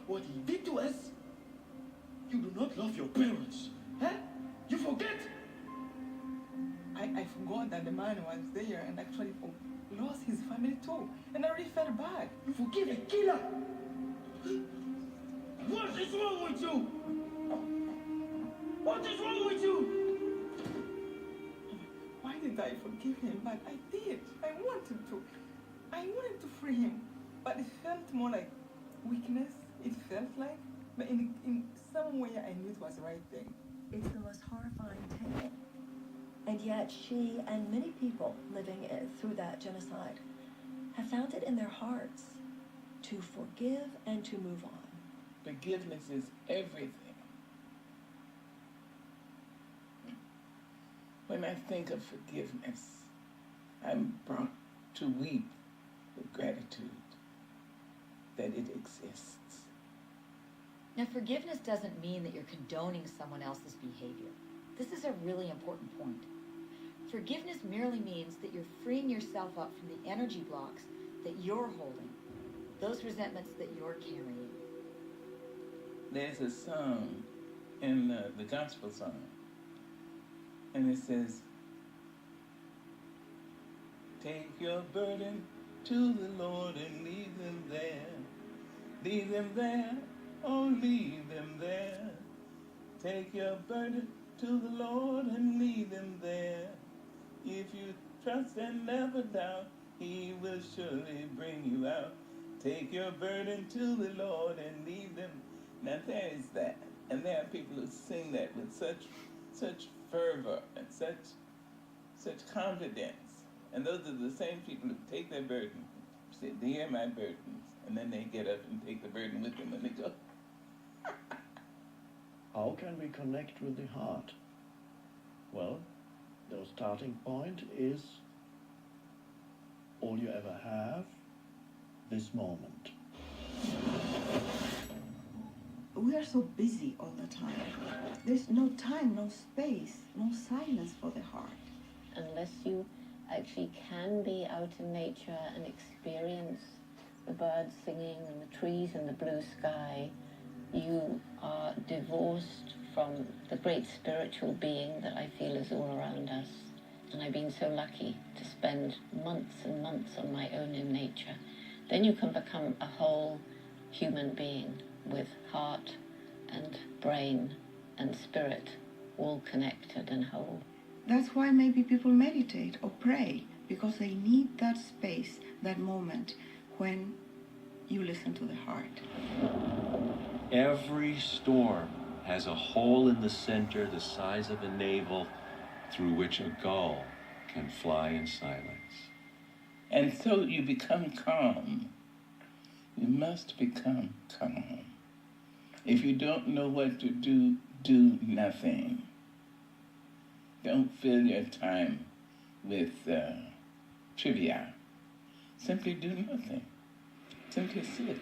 what he did to us? You do not love your parents, huh? You forget? I forgot that the man was there and actually lost his family too. And I really felt bad. You forgive a killer? What is wrong with you? What is wrong with you? Why did I forgive him? But I did. I wanted to. I wanted to free him. But it felt more like weakness. It felt like. But in some way I knew it was the right thing. It's the most horrifying tale. And yet she and many people living through that genocide have found it in their hearts to forgive and to move on. Forgiveness is everything. When I think of forgiveness, I'm brought to weep with gratitude that it exists. Now, forgiveness doesn't mean that you're condoning someone else's behavior. This is a really important point. Forgiveness merely means that you're freeing yourself up from the energy blocks that you're holding, those resentments that you're carrying. There's a song in the gospel song, and it says, take your burden to the Lord and leave them there. Leave them there, oh leave them there. Take your burden to the Lord and leave them there. If you trust and never doubt, he will surely bring you out. Take your burden to the Lord and leave them. Now there is that. And there are people who sing that with such fervor and such confidence. And those are the same people who take their burden, say, they are my burdens, and then they get up and take the burden with them when they go. How can we connect with the heart? Well, the starting point is all you ever have, this moment. We are so busy all the time. There's no time, no space, no silence for the heart. Unless you actually can be out in nature and experience the birds singing and the trees and the blue sky, you are divorced from the great spiritual being that I feel is all around us. And I've been so lucky to spend months and months on my own in nature. Then you can become a whole human being with heart and brain and spirit all connected and whole. That's why maybe people meditate or pray, because they need that space, that moment when you listen to the heart. Every storm has a hole in the center the size of a navel through which a gull can fly in silence. And so you become calm. You must become calm. If you don't know what to do, do nothing. Don't fill your time with trivia. Simply do nothing. Simply sit.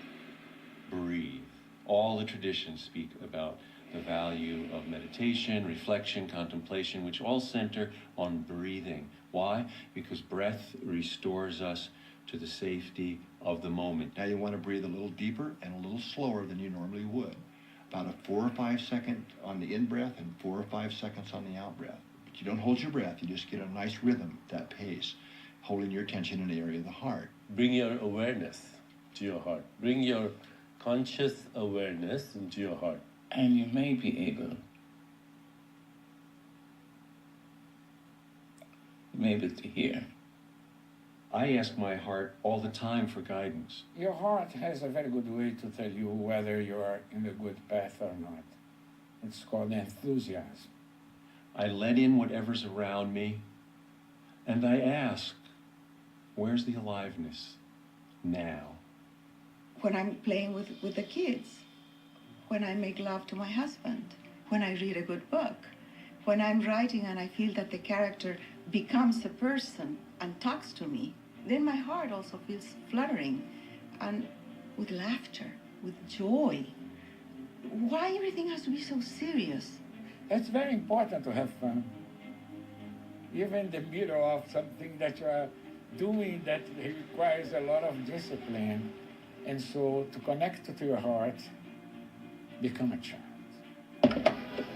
Breathe. All the traditions speak about the value of meditation, reflection, contemplation, which all center on breathing. Why? Because breath restores us to the safety of the moment. Now you want to breathe a little deeper and a little slower than you normally would. About a 4 or 5 second on the in-breath and 4 or 5 seconds on the out-breath. But you don't hold your breath, you just get a nice rhythm, that pace, holding your attention in the area of the heart. Bring your awareness to your heart. Bring your conscious awareness into your heart. And you may be able to hear. I ask my heart all the time for guidance. Your heart has a very good way to tell you whether you are in the good path or not. It's called enthusiasm. I let in whatever's around me, and I ask, where's the aliveness now? When I'm playing with the kids, when I make love to my husband, when I read a good book, when I'm writing and I feel that the character becomes a person and talks to me, then my heart also feels fluttering and with laughter, with joy. Why everything has to be so serious? It's very important to have fun. Even in the middle of something that you are doing that requires a lot of discipline. And so to connect to your heart, become a child.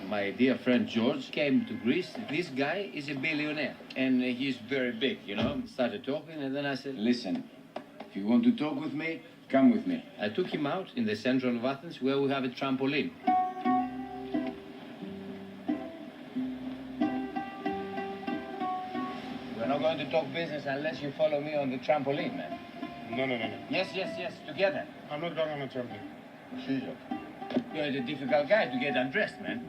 My dear friend George came to Greece. This guy is a billionaire, and he's very big, you know. Started talking, and then I said, Listen, if you want to talk with me, come with me. I took him out in the center of Athens where we have a trampoline. We're not going to talk business unless you follow me on the trampoline, man. No. Yes, together. I'm not going on a trampoline. Caesar. You're a difficult guy to get undressed, man.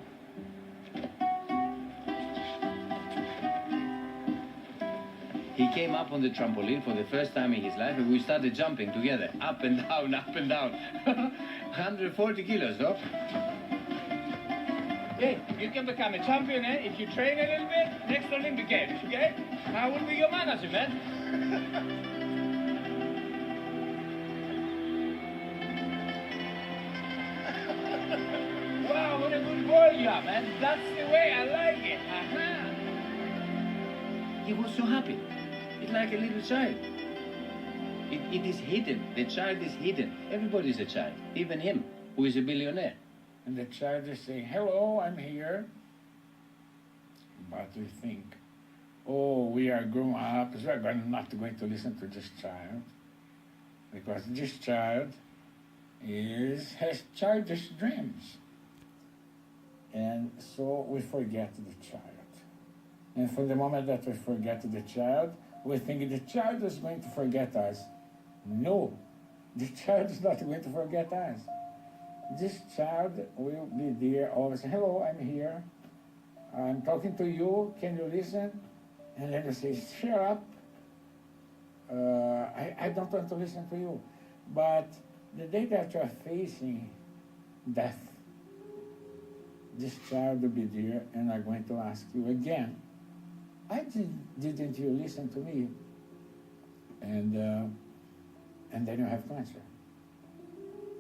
He came up on the trampoline for the first time in his life, and we started jumping together, up and down, up and down. 140 kilos, though. Hey, you can become a champion, eh? If you train a little bit, next Olympic Games, okay? I will be your manager, man. Wow, what a good boy you are, man. That's the way I like it. He was so happy. It's like a little child. It is hidden. The child is hidden. Everybody is a child, even him, who is a billionaire. And the child is saying, hello, I'm here. But we think, oh, we are grown up, so we're not going to listen to this child. Because this child has childish dreams. And so we forget the child. And from the moment that we forget the child, we think the child is going to forget us. No, the child is not going to forget us. This child will be there always. Hello, I'm here. I'm talking to you. Can you listen? And then you say, shut up. I don't want to listen to you. But the day that you are facing death, this child will be there, and I'm going to ask you again, didn't you listen to me? And then you have to answer.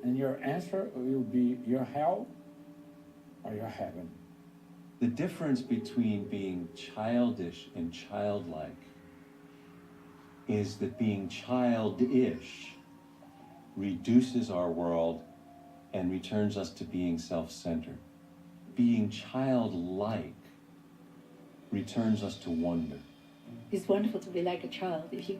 And your answer will be your hell or your heaven. The difference between being childish and childlike is that being childish reduces our world and returns us to being self-centered. Being childlike returns us to wonder. It's wonderful to be like a child. If you